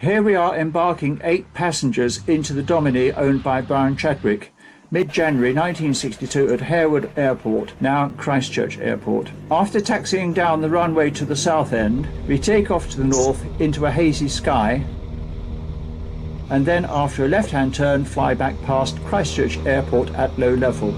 Here we are embarking 8 passengers into the Dominie owned by Brian Chadwick, mid-January 1962 at Havilland Airport, now Christchurch Airport. After taxiing down the runway to the south end, we take off to the north into a hazy sky, and then after a left-hand turn fly back past Christchurch Airport at low level.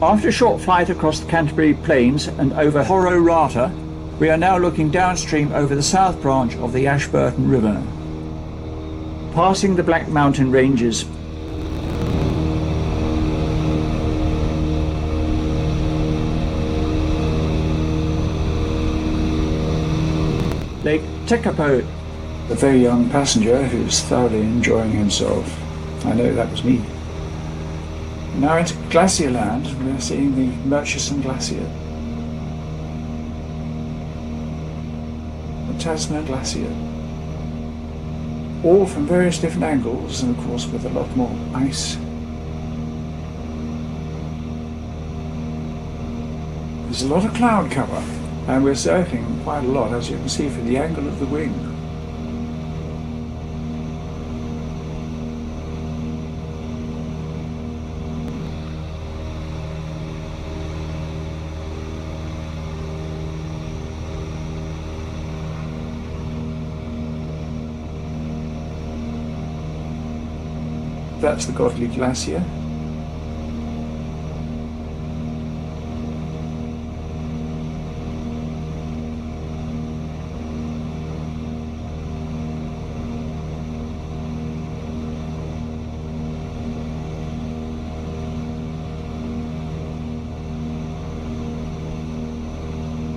After a short flight across the Canterbury Plains and over Hororata, we are now looking downstream over the south branch of the Ashburton River, passing the Black Mountain Ranges. Lake Tekapo, a very young passenger who's thoroughly enjoying himself. I know that was me. Now into glacier land, we're seeing the Murchison Glacier, the Tasman Glacier, all from various different angles and of course with a lot more ice. There's a lot of cloud cover and we're circling quite a lot, as you can see from the angle of the wing. That's the Godley Glacier.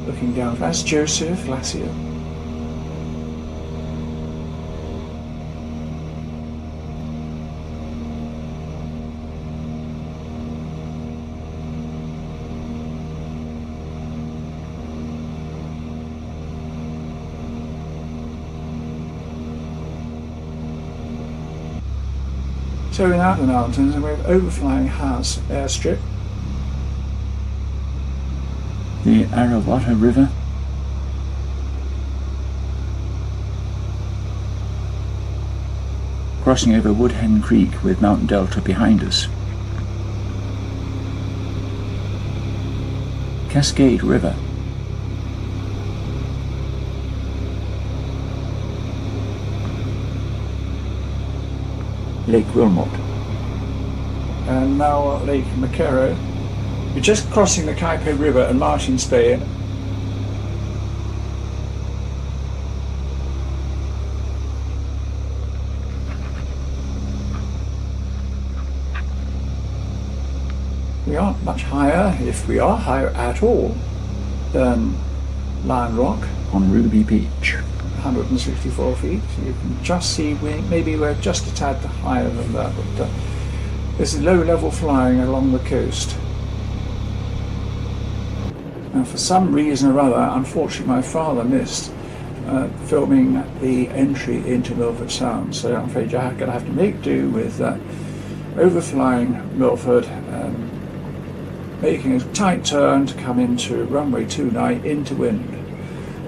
Looking down, that's Joseph Glacier. So we're out in the mountains and we're overflying House airstrip, the Arawata River, crossing over Woodhen Creek with Mountain Delta behind us, Cascade River, Lake Wilmot, and now Lake Macquarie. We're just crossing the Kaipo River and Martin's Bay. We aren't much higher, if we are higher at all, than Lion Rock on Ruby Beach. 164 feet. You can just see maybe we're just a tad higher than that, but this is low level flying along the coast. Now for some reason or other, unfortunately my father missed filming the entry into Milford Sound, so I'm afraid you're going to have to make do with overflying Milford and making a tight turn to come into runway 29 into wind.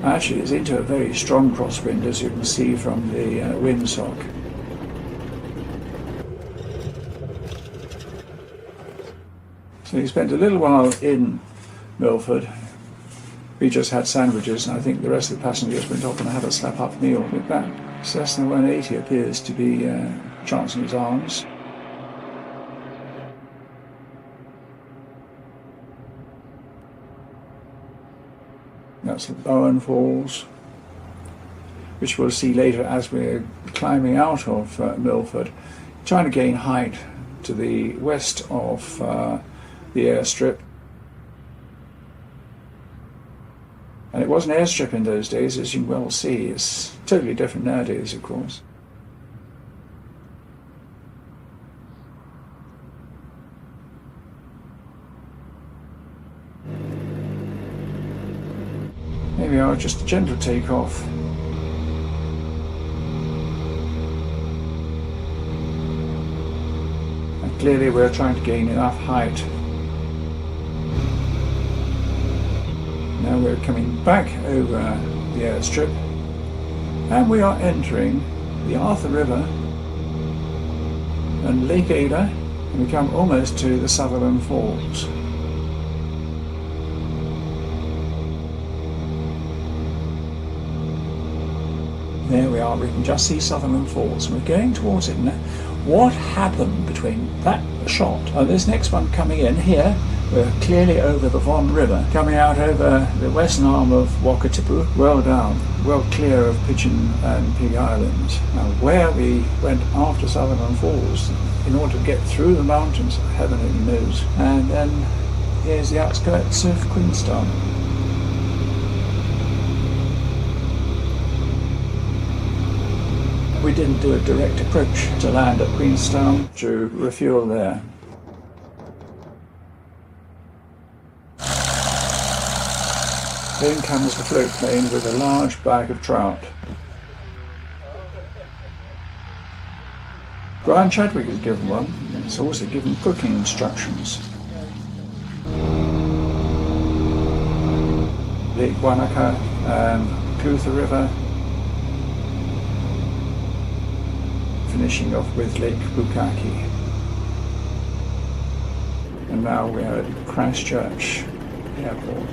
Actually, it's into a very strong crosswind, as you can see from the windsock. So we spent a little while in Milford. We just had sandwiches, and I think the rest of the passengers went off and had a slap-up meal with that. Cessna 180 appears to be chancing his arms. That's the Bowen Falls, which we'll see later as we're climbing out of Milford, trying to gain height to the west of the airstrip. And it was an airstrip in those days, as you well see. It's totally different nowadays, of course. Here we are just a gentle takeoff. And clearly we're trying to gain enough height. Now we're coming back over the airstrip and we are entering the Arthur River and Lake Ada, and we come almost to the Sutherland Falls. There we are, we can just see Sutherland Falls. We're going towards it now. What happened between that shot and this next one coming in here? We're clearly over the Vaughan River, coming out over the western arm of Wakatipu, well down, well clear of Pigeon and Pig Islands. Now where we went after Sutherland Falls, in order to get through the mountains, heaven only knows. And then here's the outskirts of Queenstown. We didn't do a direct approach to land at Queenstown to refuel there. In comes the float plane with a large bag of trout. Brian Chadwick is given one. It's also given cooking instructions. Lake Wanaka and Clutha River. Finishing off with Lake Bukaki. And now we're at Christchurch Airport.